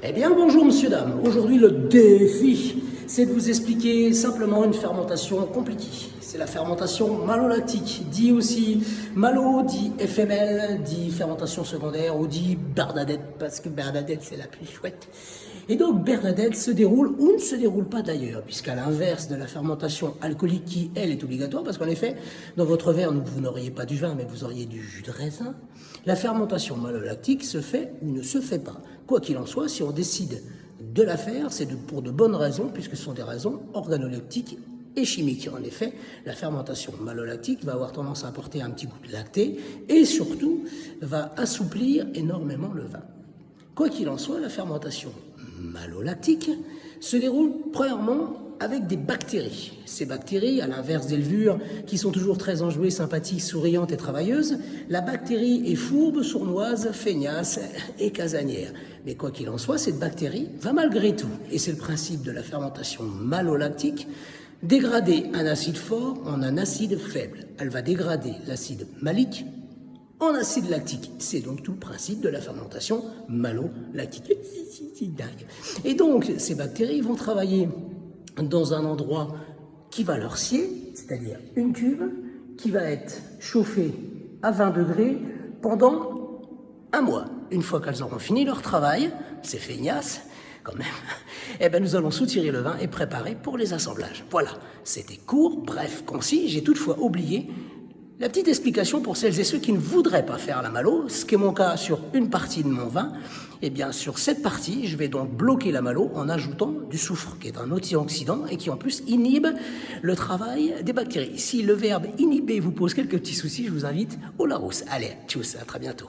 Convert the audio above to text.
Eh bien, bonjour, monsieur, dame. Aujourd'hui, le défi, c'est de vous expliquer simplement une fermentation compliquée. C'est la fermentation malolactique, dit aussi malo, dit FML, dit fermentation secondaire, ou dit Bernadette, parce que Bernadette, c'est la plus chouette. Et donc, Bernadette se déroule ou ne se déroule pas d'ailleurs, puisqu'à l'inverse de la fermentation alcoolique qui, elle, est obligatoire, parce qu'en effet, dans votre verre, vous n'auriez pas du vin, mais vous auriez du jus de raisin. La fermentation malolactique se fait ou ne se fait pas. Quoi qu'il en soit, si on décide de la faire, c'est pour de bonnes raisons, puisque ce sont des raisons organoleptiques et chimiques. En effet, la fermentation malolactique va avoir tendance à apporter un petit goût de lacté et surtout va assouplir énormément le vin. Quoi qu'il en soit, la fermentation malolactique se déroule premièrement avec des bactéries. Ces bactéries, à l'inverse des levures, qui sont toujours très enjouées, sympathiques, souriantes et travailleuses, la bactérie est fourbe, sournoise, feignasse et casanière. Mais quoi qu'il en soit, cette bactérie va malgré tout, et c'est le principe de la fermentation malolactique, dégrader un acide fort en un acide faible. Elle va dégrader l'acide malique en acide lactique. C'est donc tout le principe de la fermentation malolactique. C'est dingue. Et donc, ces bactéries vont travailler dans un endroit qui va leur sied, c'est-à-dire une cuve qui va être chauffée à 20 degrés pendant un mois. Une fois qu'elles auront fini leur travail, c'est feignasse quand même, eh ben nous allons soutirer le vin et préparer pour les assemblages. Voilà, c'était court, bref, concis. J'ai toutefois oublié la petite explication pour celles et ceux qui ne voudraient pas faire la malo, ce qui est mon cas sur une partie de mon vin. Eh bien, sur cette partie, je vais donc bloquer la malo en ajoutant du soufre, qui est un antioxydant et qui en plus inhibe le travail des bactéries. Si le verbe inhiber vous pose quelques petits soucis, je vous invite au Larousse. Allez, tchuss, à très bientôt.